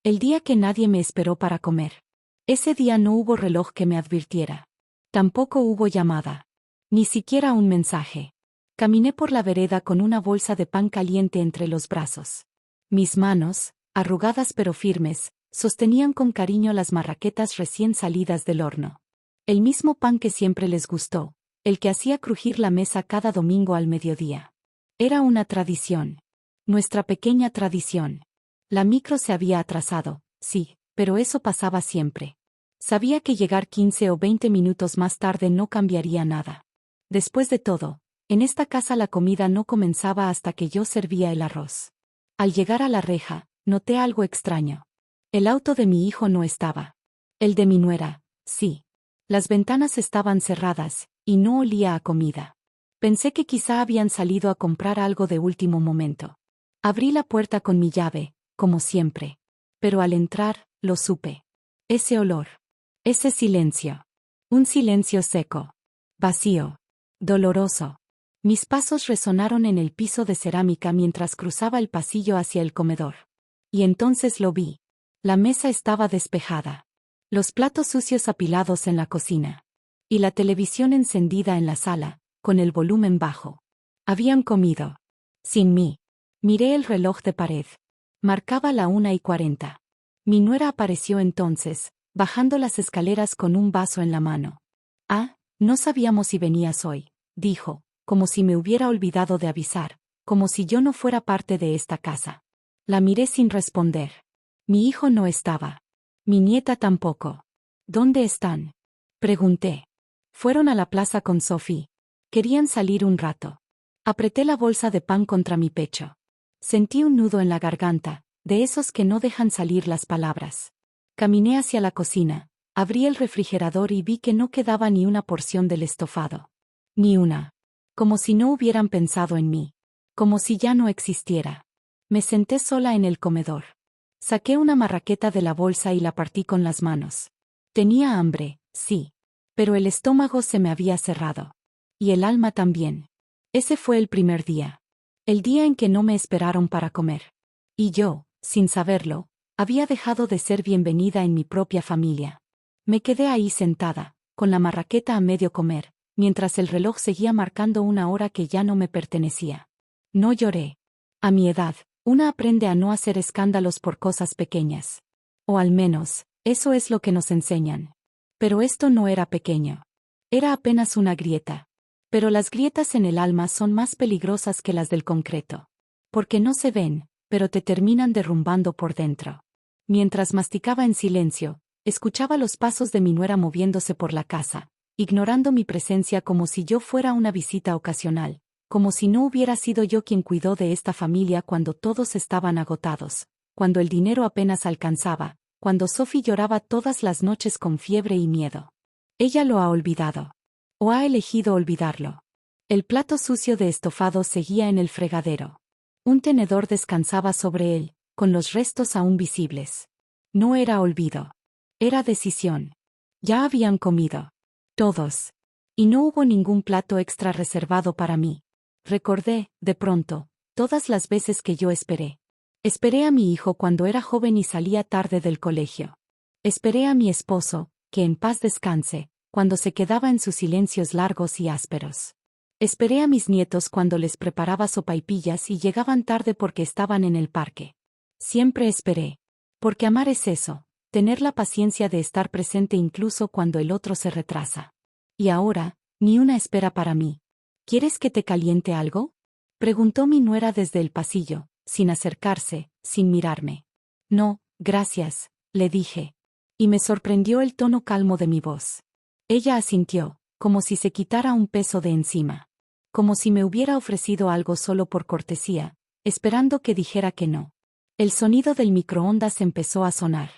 El día que nadie me esperó para comer. Ese día no hubo reloj que me advirtiera. Tampoco hubo llamada. Ni siquiera un mensaje. Caminé por la vereda con una bolsa de pan caliente entre los brazos. Mis manos, arrugadas pero firmes, sostenían con cariño las marraquetas recién salidas del horno. El mismo pan que siempre les gustó, el que hacía crujir la mesa cada domingo al mediodía. Era una tradición. Nuestra pequeña tradición. La micro se había atrasado, sí, pero eso pasaba siempre. Sabía que llegar 15 o 20 minutos más tarde no cambiaría nada. Después de todo, en esta casa la comida no comenzaba hasta que yo servía el arroz. Al llegar a la reja, noté algo extraño. El auto de mi hijo no estaba. El de mi nuera, sí. Las ventanas estaban cerradas, y no olía a comida. Pensé que quizá habían salido a comprar algo de último momento. Abrí la puerta con mi llave, como siempre. Pero al entrar, lo supe. Ese olor. Ese silencio. Un silencio seco. Vacío. Doloroso. Mis pasos resonaron en el piso de cerámica mientras cruzaba el pasillo hacia el comedor. Y entonces lo vi. La mesa estaba despejada. Los platos sucios apilados en la cocina. Y la televisión encendida en la sala, con el volumen bajo. Habían comido. Sin mí. Miré el reloj de pared. Marcaba la 1:40. Mi nuera apareció entonces, bajando las escaleras con un vaso en la mano. Ah, no sabíamos si venías hoy, dijo, como si me hubiera olvidado de avisar, como si yo no fuera parte de esta casa. La miré sin responder. Mi hijo no estaba. Mi nieta tampoco. ¿Dónde están? Pregunté. Fueron a la plaza con Sophie. Querían salir un rato. Apreté la bolsa de pan contra mi pecho. Sentí un nudo en la garganta, de esos que no dejan salir las palabras. Caminé hacia la cocina, abrí el refrigerador y vi que no quedaba ni una porción del estofado. Ni una. Como si no hubieran pensado en mí. Como si ya no existiera. Me senté sola en el comedor. Saqué una marraqueta de la bolsa y la partí con las manos. Tenía hambre, sí. Pero el estómago se me había cerrado. Y el alma también. Ese fue el primer día. El día en que no me esperaron para comer. Y yo, sin saberlo, había dejado de ser bienvenida en mi propia familia. Me quedé ahí sentada, con la marraqueta a medio comer, mientras el reloj seguía marcando una hora que ya no me pertenecía. No lloré. A mi edad, una aprende a no hacer escándalos por cosas pequeñas. O al menos, eso es lo que nos enseñan. Pero esto no era pequeño. Era apenas una grieta. Pero las grietas en el alma son más peligrosas que las del concreto. Porque no se ven, pero te terminan derrumbando por dentro. Mientras masticaba en silencio, escuchaba los pasos de mi nuera moviéndose por la casa, ignorando mi presencia como si yo fuera una visita ocasional, como si no hubiera sido yo quien cuidó de esta familia cuando todos estaban agotados, cuando el dinero apenas alcanzaba, cuando Sophie lloraba todas las noches con fiebre y miedo. Ella lo ha olvidado. O ha elegido olvidarlo. El plato sucio de estofado seguía en el fregadero. Un tenedor descansaba sobre él, con los restos aún visibles. No era olvido. Era decisión. Ya habían comido. Todos. Y no hubo ningún plato extra reservado para mí. Recordé, de pronto, todas las veces que yo esperé. Esperé a mi hijo cuando era joven y salía tarde del colegio. Esperé a mi esposo, que en paz descanse, cuando se quedaba en sus silencios largos y ásperos. Esperé a mis nietos cuando les preparaba sopaipillas y llegaban tarde porque estaban en el parque. Siempre esperé. Porque amar es eso, tener la paciencia de estar presente incluso cuando el otro se retrasa. Y ahora, ni una espera para mí. ¿Quieres que te caliente algo? Preguntó mi nuera desde el pasillo, sin acercarse, sin mirarme. No, gracias, le dije. Y me sorprendió el tono calmo de mi voz. Ella asintió, como si se quitara un peso de encima. Como si me hubiera ofrecido algo solo por cortesía, esperando que dijera que no. El sonido del microondas empezó a sonar.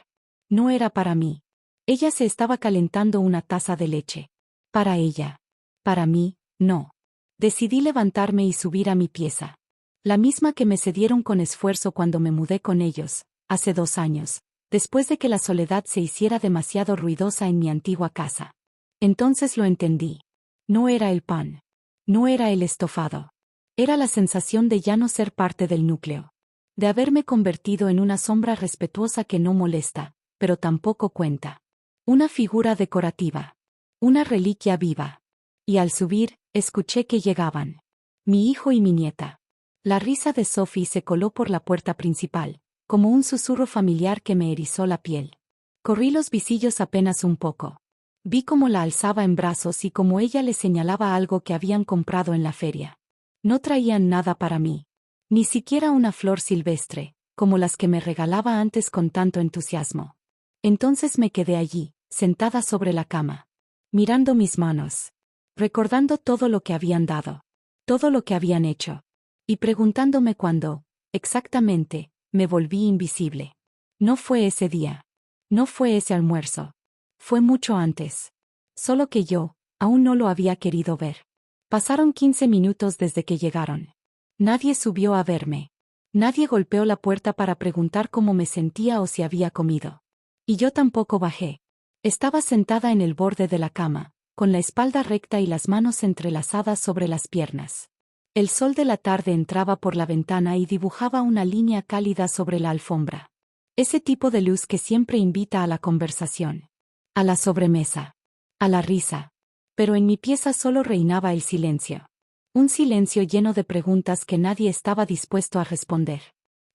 No era para mí. Ella se estaba calentando una taza de leche. Para ella. Para mí, no. Decidí levantarme y subir a mi pieza. La misma que me cedieron con esfuerzo cuando me mudé con ellos, hace 2 años, después de que la soledad se hiciera demasiado ruidosa en mi antigua casa. Entonces lo entendí. No era el pan. No era el estofado. Era la sensación de ya no ser parte del núcleo. de haberme convertido en una sombra respetuosa que no molesta, pero tampoco cuenta. Una figura decorativa. Una reliquia viva. Y al subir, escuché que llegaban. Mi hijo y mi nieta. La risa de Sophie se coló por la puerta principal, como un susurro familiar que me erizó la piel. Corrí los visillos apenas un poco. Vi cómo la alzaba en brazos y cómo ella le señalaba algo que habían comprado en la feria. No traían nada para mí. Ni siquiera una flor silvestre, como las que me regalaba antes con tanto entusiasmo. Entonces me quedé allí, sentada sobre la cama, mirando mis manos, recordando todo lo que habían dado, todo lo que habían hecho, y preguntándome cuándo, exactamente, me volví invisible. No fue ese día. No fue ese almuerzo. Fue mucho antes. Solo que yo, aún no lo había querido ver. Pasaron 15 minutos desde que llegaron. Nadie subió a verme. Nadie golpeó la puerta para preguntar cómo me sentía o si había comido. Y yo tampoco bajé. Estaba sentada en el borde de la cama, con la espalda recta y las manos entrelazadas sobre las piernas. El sol de la tarde entraba por la ventana y dibujaba una línea cálida sobre la alfombra. Ese tipo de luz que siempre invita a la conversación. A la sobremesa. A la risa. Pero en mi pieza solo reinaba el silencio. Un silencio lleno de preguntas que nadie estaba dispuesto a responder.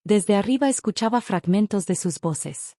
Desde arriba escuchaba fragmentos de sus voces.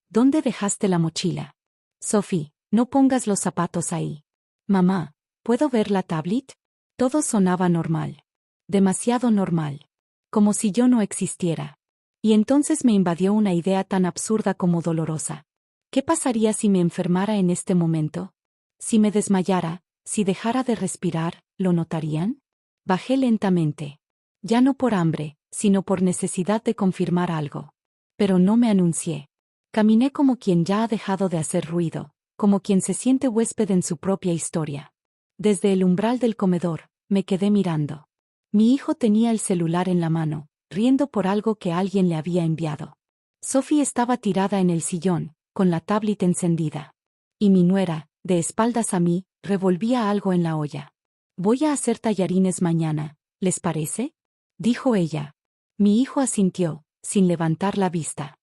¿Dónde dejaste la mochila? Sophie, no pongas los zapatos ahí. Mamá, ¿puedo ver la tablet? Todo sonaba normal. Demasiado normal. Como si yo no existiera. Y entonces me invadió una idea tan absurda como dolorosa. ¿Qué pasaría si me enfermara en este momento? Si me desmayara, si dejara de respirar, ¿lo notarían? Bajé lentamente. Ya no por hambre, sino por necesidad de confirmar algo. Pero no me anuncié. Caminé como quien ya ha dejado de hacer ruido, como quien se siente huésped en su propia historia. Desde el umbral del comedor, me quedé mirando. Mi hijo tenía el celular en la mano, riendo por algo que alguien le había enviado. Sophie estaba tirada en el sillón, con la tablet encendida. Y mi nuera, de espaldas a mí, revolvía algo en la olla. «Voy a hacer tallarines mañana, ¿les parece?», dijo ella. Mi hijo asintió, sin levantar la vista.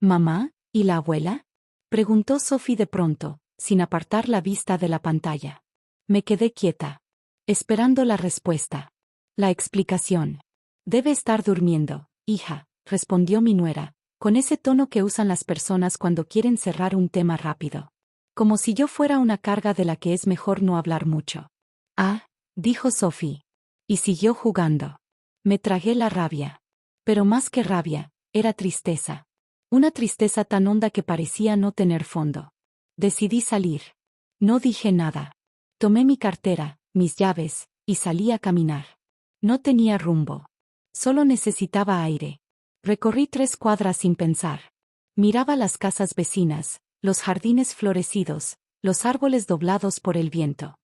«¿Mamá, y la abuela?», preguntó Sophie de pronto, sin apartar la vista de la pantalla. Me quedé quieta, esperando la respuesta. La explicación. «Debe estar durmiendo, hija», respondió mi nuera, con ese tono que usan las personas cuando quieren cerrar un tema rápido. Como si yo fuera una carga de la que es mejor no hablar mucho. «Ah», dijo Sophie. Y siguió jugando. Me tragué la rabia. Pero más que rabia, era tristeza. Una tristeza tan honda que parecía no tener fondo. Decidí salir. No dije nada. Tomé mi cartera, mis llaves, y salí a caminar. No tenía rumbo. Solo necesitaba aire. Recorrí 3 cuadras sin pensar. Miraba las casas vecinas, los jardines florecidos, los árboles doblados por el viento.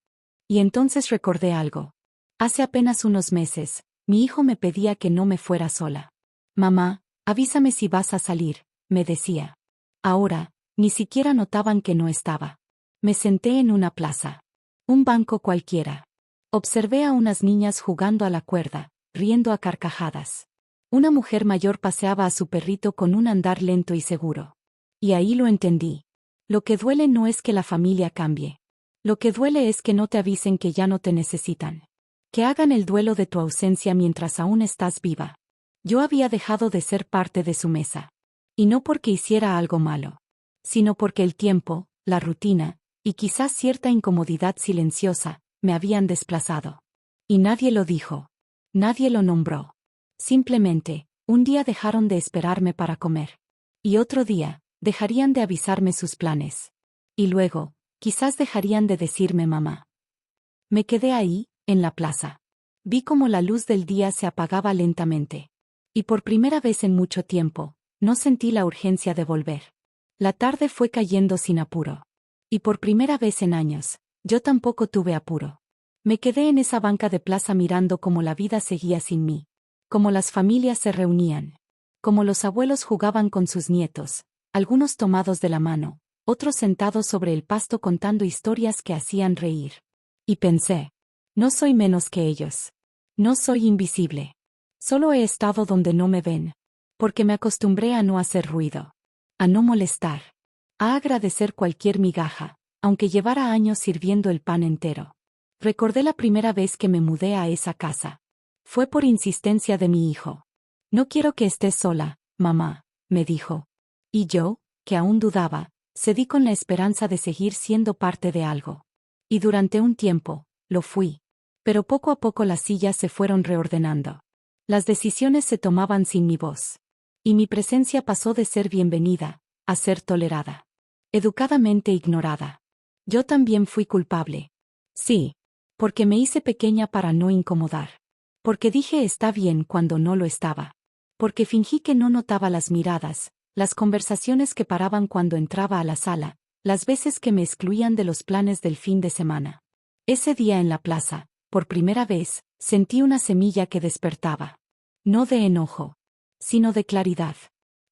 Y entonces recordé algo. Hace apenas unos meses, mi hijo me pedía que no me fuera sola. «Mamá, avísame si vas a salir», me decía. Ahora, ni siquiera notaban que no estaba. Me senté en una plaza. Un banco cualquiera. Observé a unas niñas jugando a la cuerda, riendo a carcajadas. Una mujer mayor paseaba a su perrito con un andar lento y seguro. Y ahí lo entendí. Lo que duele no es que la familia cambie. Lo que duele es que no te avisen que ya no te necesitan. Que hagan el duelo de tu ausencia mientras aún estás viva. Yo había dejado de ser parte de su mesa. Y no porque hiciera algo malo, sino porque el tiempo, la rutina, y quizás cierta incomodidad silenciosa, me habían desplazado. Y nadie lo dijo. Nadie lo nombró. Simplemente, un día dejaron de esperarme para comer. Y otro día, dejarían de avisarme sus planes. Y luego, quizás dejarían de decirme mamá. Me quedé ahí, en la plaza. Vi cómo la luz del día se apagaba lentamente. Y por primera vez en mucho tiempo, no sentí la urgencia de volver. La tarde fue cayendo sin apuro. Y por primera vez en años, yo tampoco tuve apuro. Me quedé en esa banca de plaza mirando cómo la vida seguía sin mí. Cómo las familias se reunían. Cómo los abuelos jugaban con sus nietos, algunos tomados de la mano, otros sentados sobre el pasto contando historias que hacían reír. Y pensé, no soy menos que ellos. No soy invisible. Solo he estado donde no me ven. Porque me acostumbré a no hacer ruido. A no molestar. A agradecer cualquier migaja, aunque llevara años sirviendo el pan entero. Recordé la primera vez que me mudé a esa casa. Fue por insistencia de mi hijo. No quiero que estés sola, mamá, me dijo. Y yo, que aún dudaba, cedí con la esperanza de seguir siendo parte de algo. Y durante un tiempo, lo fui. Pero poco a poco las sillas se fueron reordenando. Las decisiones se tomaban sin mi voz. Y mi presencia pasó de ser bienvenida, a ser tolerada. Educadamente ignorada. Yo también fui culpable. Sí. Porque me hice pequeña para no incomodar. Porque dije está bien cuando no lo estaba. Porque fingí que no notaba las miradas, las conversaciones que paraban cuando entraba a la sala, las veces que me excluían de los planes del fin de semana. Ese día en la plaza, por primera vez, sentí una semilla que despertaba. No de enojo, sino de claridad.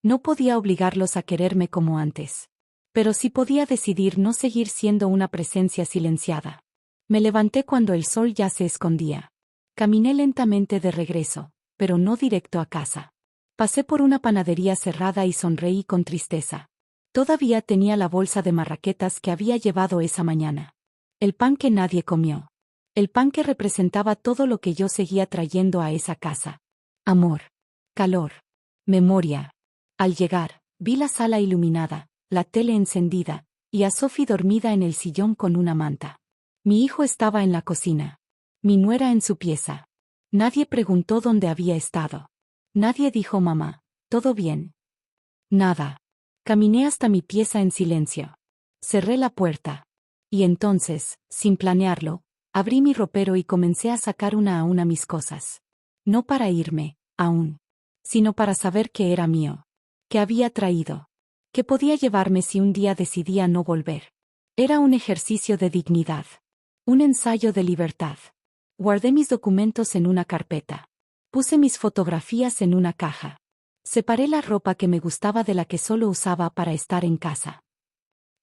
No podía obligarlos a quererme como antes. Pero sí podía decidir no seguir siendo una presencia silenciada. Me levanté cuando el sol ya se escondía. Caminé lentamente de regreso, pero no directo a casa. Pasé por una panadería cerrada y sonreí con tristeza. Todavía tenía la bolsa de marraquetas que había llevado esa mañana. El pan que nadie comió. El pan que representaba todo lo que yo seguía trayendo a esa casa. Amor. Calor. Memoria. Al llegar, vi la sala iluminada, la tele encendida, y a Sophie dormida en el sillón con una manta. Mi hijo estaba en la cocina. Mi nuera en su pieza. Nadie preguntó dónde había estado. Nadie dijo mamá, ¿todo bien? Nada. Caminé hasta mi pieza en silencio. Cerré la puerta. Y entonces, sin planearlo, abrí mi ropero y comencé a sacar una a una mis cosas. No para irme, aún. Sino para saber que era mío. Que había traído. Que podía llevarme si un día decidía no volver. Era un ejercicio de dignidad. Un ensayo de libertad. Guardé mis documentos en una carpeta. Puse mis fotografías en una caja. Separé la ropa que me gustaba de la que solo usaba para estar en casa.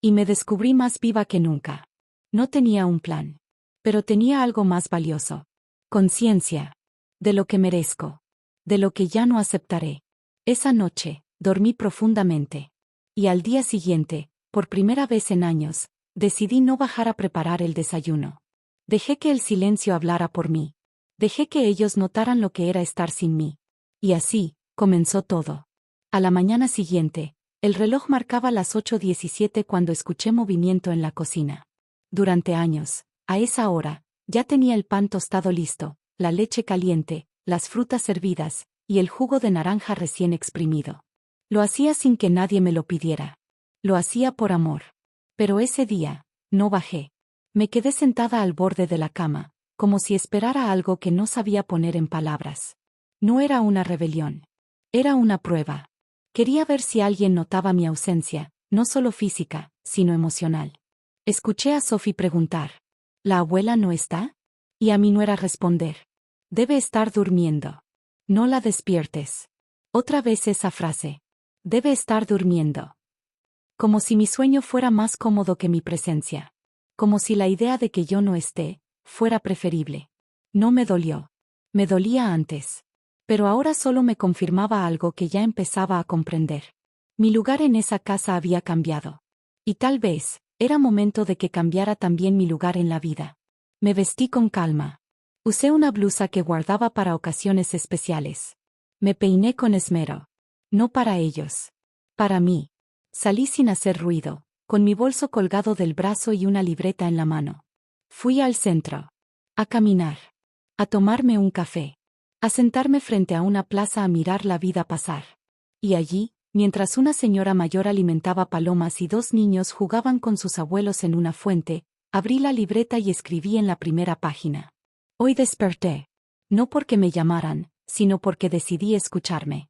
Y me descubrí más viva que nunca. No tenía un plan. Pero tenía algo más valioso. Conciencia. De lo que merezco. De lo que ya no aceptaré. Esa noche, dormí profundamente. Y al día siguiente, por primera vez en años, decidí no bajar a preparar el desayuno. Dejé que el silencio hablara por mí. Dejé que ellos notaran lo que era estar sin mí. Y así, comenzó todo. A la mañana siguiente, el reloj marcaba las 8:17 cuando escuché movimiento en la cocina. Durante años, a esa hora, ya tenía el pan tostado listo, la leche caliente, las frutas servidas, y el jugo de naranja recién exprimido. Lo hacía sin que nadie me lo pidiera. Lo hacía por amor. Pero ese día, no bajé. Me quedé sentada al borde de la cama, como si esperara algo que no sabía poner en palabras. No era una rebelión. Era una prueba. Quería ver si alguien notaba mi ausencia, no solo física, sino emocional. Escuché a Sophie preguntar, ¿la abuela no está? Y a mi nuera responder, debe estar durmiendo. No la despiertes. Otra vez esa frase. Debe estar durmiendo. Como si mi sueño fuera más cómodo que mi presencia. Como si la idea de que yo no esté, fuera preferible. No me dolió. Me dolía antes. Pero ahora solo me confirmaba algo que ya empezaba a comprender. Mi lugar en esa casa había cambiado. Y tal vez, era momento de que cambiara también mi lugar en la vida. Me vestí con calma. Usé una blusa que guardaba para ocasiones especiales. Me peiné con esmero. No para ellos. Para mí. Salí sin hacer ruido, con mi bolso colgado del brazo y una libreta en la mano. Fui al centro. A caminar. A tomarme un café. A sentarme frente a una plaza a mirar la vida pasar. Y allí, mientras una señora mayor alimentaba palomas y dos niños jugaban con sus abuelos en una fuente, abrí la libreta y escribí en la primera página. Hoy desperté. No porque me llamaran, sino porque decidí escucharme.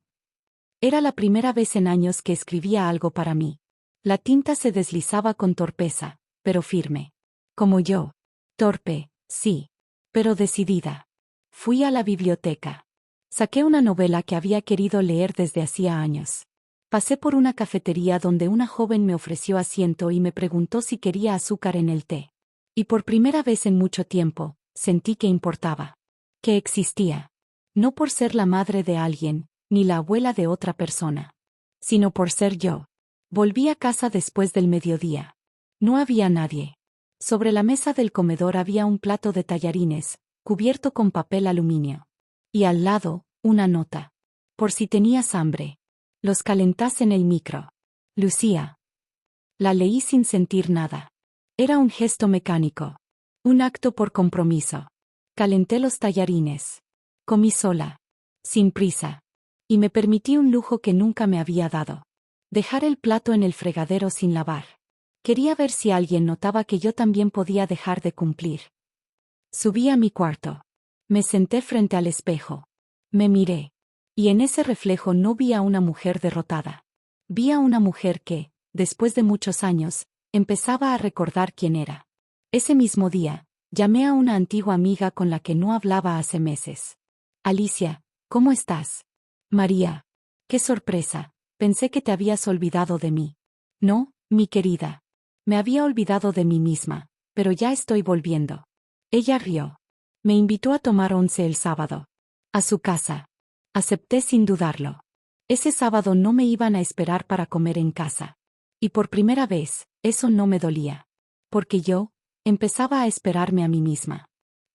Era la primera vez en años que escribía algo para mí. La tinta se deslizaba con torpeza, pero firme. Como yo. Torpe, sí. Pero decidida. Fui a la biblioteca. Saqué una novela que había querido leer desde hacía años. Pasé por una cafetería donde una joven me ofreció asiento y me preguntó si quería azúcar en el té. Y por primera vez en mucho tiempo, sentí que importaba. Que existía. No por ser la madre de alguien, ni la abuela de otra persona, sino por ser yo. Volví a casa después del mediodía. No había nadie. Sobre la mesa del comedor había un plato de tallarines, cubierto con papel aluminio. Y al lado, una nota. Por si tenías hambre. Los calentás en el micro. Lucía. La leí sin sentir nada. Era un gesto mecánico. Un acto por compromiso. Calenté los tallarines. Comí sola. Sin prisa. Y me permití un lujo que nunca me había dado. Dejar el plato en el fregadero sin lavar. Quería ver si alguien notaba que yo también podía dejar de cumplir. Subí a mi cuarto. Me senté frente al espejo. Me miré. Y en ese reflejo no vi a una mujer derrotada. Vi a una mujer que, después de muchos años, empezaba a recordar quién era. Ese mismo día, llamé a una antigua amiga con la que no hablaba hace meses. Alicia, ¿cómo estás? María. Qué sorpresa, pensé que te habías olvidado de mí. No, mi querida. Me había olvidado de mí misma, pero ya estoy volviendo. Ella rió. Me invitó a tomar once el sábado. A su casa. Acepté sin dudarlo. Ese sábado no me iban a esperar para comer en casa. Y por primera vez, eso no me dolía. Porque yo, empezaba a esperarme a mí misma.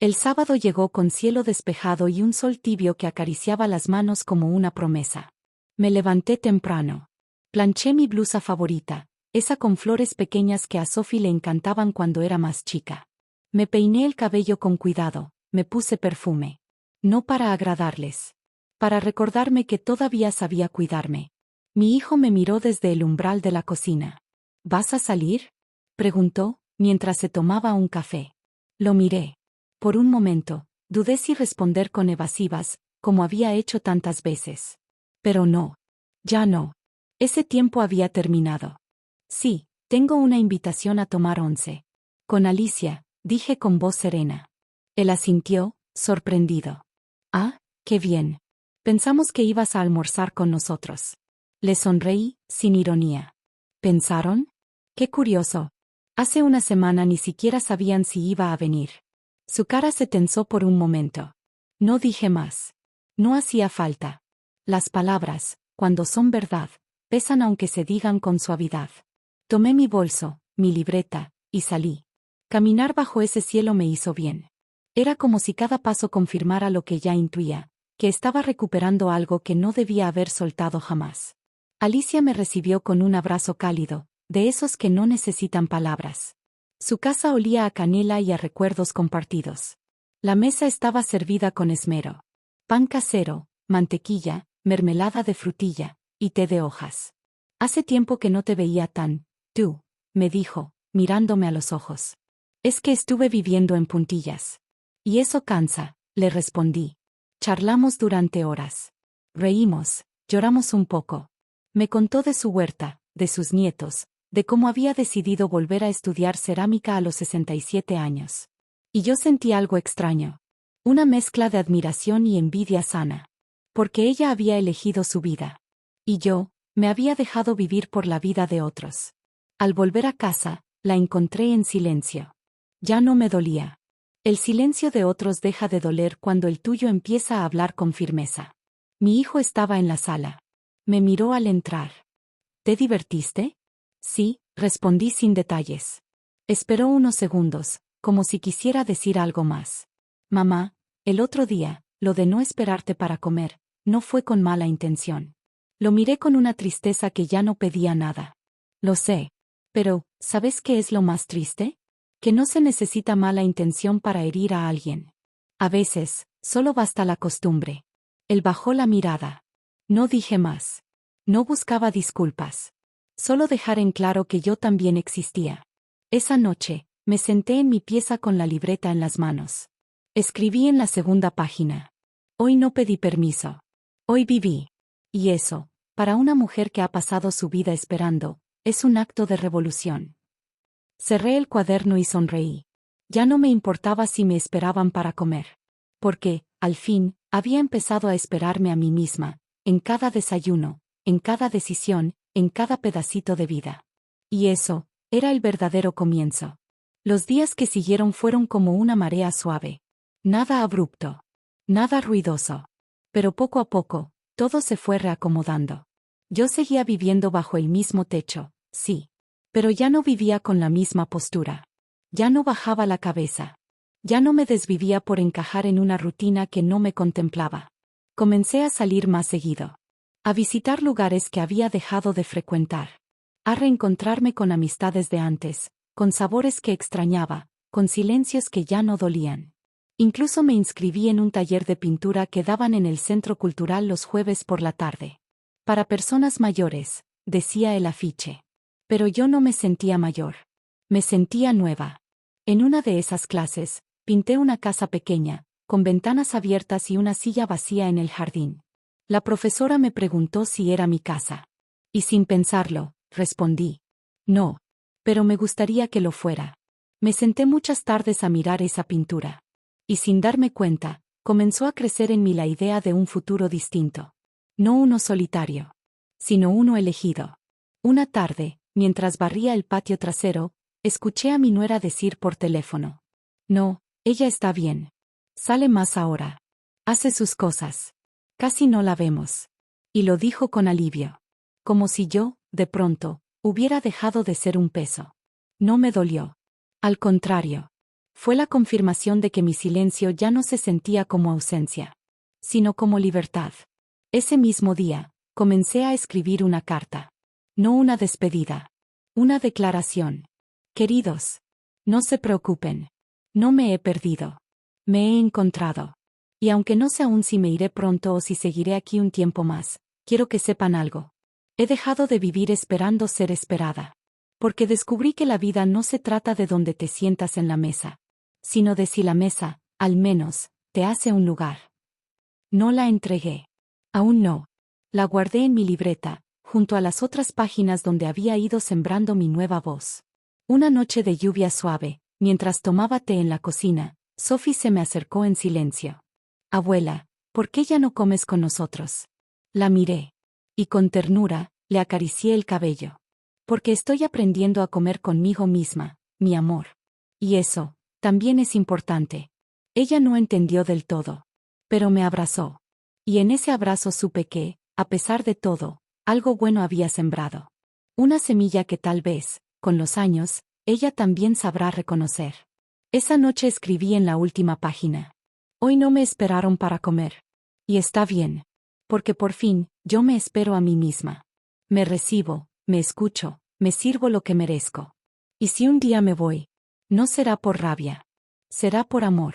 El sábado llegó con cielo despejado y un sol tibio que acariciaba las manos como una promesa. Me levanté temprano. Planché mi blusa favorita, esa con flores pequeñas que a Sophie le encantaban cuando era más chica. Me peiné el cabello con cuidado, me puse perfume. No para agradarles. Para recordarme que todavía sabía cuidarme. Mi hijo me miró desde el umbral de la cocina. ¿Vas a salir?, preguntó, mientras se tomaba un café. Lo miré. Por un momento, dudé si responder con evasivas, como había hecho tantas veces. Pero no. Ya no. Ese tiempo había terminado. Sí, tengo una invitación a tomar once. Con Alicia, dije con voz serena. Él asintió, sorprendido. Ah, qué bien. Pensamos que ibas a almorzar con nosotros. Le sonreí, sin ironía. ¿Pensaron? Qué curioso. Hace una semana ni siquiera sabían si iba a venir. Su cara se tensó por un momento. No dije más. No hacía falta. Las palabras, cuando son verdad, pesan aunque se digan con suavidad. Tomé mi bolso, mi libreta, y salí. Caminar bajo ese cielo me hizo bien. Era como si cada paso confirmara lo que ya intuía, que estaba recuperando algo que no debía haber soltado jamás. Alicia me recibió con un abrazo cálido, de esos que no necesitan palabras. Su casa olía a canela y a recuerdos compartidos. La mesa estaba servida con esmero. Pan casero, mantequilla, mermelada de frutilla, y té de hojas. Hace tiempo que no te veía tan, tú, me dijo, mirándome a los ojos. Es que estuve viviendo en puntillas. Y eso cansa, le respondí. Charlamos durante horas. Reímos, lloramos un poco. Me contó de su huerta, de sus nietos, de cómo había decidido volver a estudiar cerámica a los 67 años. Y yo sentí algo extraño. Una mezcla de admiración y envidia sana. Porque ella había elegido su vida. Y yo, me había dejado vivir por la vida de otros. Al volver a casa, la encontré en silencio. Ya no me dolía. El silencio de otros deja de doler cuando el tuyo empieza a hablar con firmeza. Mi hijo estaba en la sala. Me miró al entrar. ¿Te divertiste? Sí, respondí sin detalles. Esperó unos segundos, como si quisiera decir algo más. Mamá, el otro día, lo de no esperarte para comer, no fue con mala intención. Lo miré con una tristeza que ya no pedía nada. Lo sé. Pero, ¿sabes qué es lo más triste? Que no se necesita mala intención para herir a alguien. A veces, solo basta la costumbre. Él bajó la mirada. No dije más. No buscaba disculpas. Solo dejar en claro que yo también existía. Esa noche, me senté en mi pieza con la libreta en las manos. Escribí en la segunda página. Hoy no pedí permiso. Hoy viví. Y eso, para una mujer que ha pasado su vida esperando, es un acto de revolución. Cerré el cuaderno y sonreí. Ya no me importaba si me esperaban para comer. Porque, al fin, había empezado a esperarme a mí misma, en cada desayuno, en cada decisión, en cada pedacito de vida. Y eso, era el verdadero comienzo. Los días que siguieron fueron como una marea suave. Nada abrupto. Nada ruidoso. Pero poco a poco, Todo se fue reacomodando. Yo seguía viviendo bajo el mismo techo, sí. Pero ya no vivía con la misma postura. Ya no bajaba la cabeza. Ya no me desvivía por encajar en una rutina que no me contemplaba. Comencé a salir más seguido. A visitar lugares que había dejado de frecuentar. A reencontrarme con amistades de antes, con sabores que extrañaba, con silencios que ya no dolían. Incluso me inscribí en un taller de pintura que daban en el Centro Cultural los jueves por la tarde. Para personas mayores, decía el afiche. Pero yo no me sentía mayor. Me sentía nueva. En una de esas clases, pinté una casa pequeña, con ventanas abiertas y una silla vacía en el jardín. La profesora me preguntó si era mi casa. Y sin pensarlo, respondí. No. Pero me gustaría que lo fuera. Me senté muchas tardes a mirar esa pintura. Y sin darme cuenta, comenzó a crecer en mí la idea de un futuro distinto. No uno solitario, sino uno elegido. Una tarde, mientras barría el patio trasero, escuché a mi nuera decir por teléfono. No, ella está bien. Sale más ahora. Hace sus cosas. Casi no la vemos. Y lo dijo con alivio. Como si yo, de pronto, hubiera dejado de ser un peso. No me dolió. Al contrario. Fue la confirmación de que mi silencio ya no se sentía como ausencia, sino como libertad. Ese mismo día, comencé a escribir una carta. No una despedida. Una declaración. Queridos. No se preocupen. No me he perdido. Me he encontrado. Y aunque no sé aún si me iré pronto o si seguiré aquí un tiempo más, quiero que sepan algo. He dejado de vivir esperando ser esperada. Porque descubrí que la vida no se trata de donde te sientas en la mesa, sino de si la mesa, al menos, te hace un lugar. No la entregué. Aún no. La guardé en mi libreta, junto a las otras páginas donde había ido sembrando mi nueva voz. Una noche de lluvia suave, mientras tomaba té en la cocina, Sophie se me acercó en silencio. Abuela, ¿por qué ya no comes con nosotros? La miré. Y con ternura, le acaricié el cabello. Porque estoy aprendiendo a comer conmigo misma, mi amor. Y eso, también es importante. Ella no entendió del todo. Pero me abrazó. Y en ese abrazo supe que, a pesar de todo, algo bueno había sembrado. Una semilla que tal vez, con los años, ella también sabrá reconocer. Esa noche escribí en la última página. Hoy no me esperaron para comer. Y está bien. Porque por fin, yo me espero a mí misma. Me recibo, me escucho, me sirvo lo que merezco. Y si un día me voy, no será por rabia. Será por amor.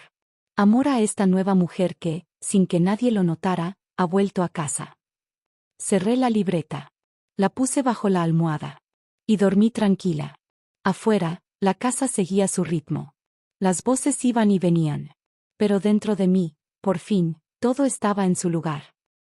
Amor a esta nueva mujer que, sin que nadie lo notara, ha vuelto a casa. Cerré la libreta. La puse bajo la almohada. Y dormí tranquila. Afuera, la casa seguía su ritmo. Las voces iban y venían. Pero dentro de mí, por fin, todo estaba en su lugar.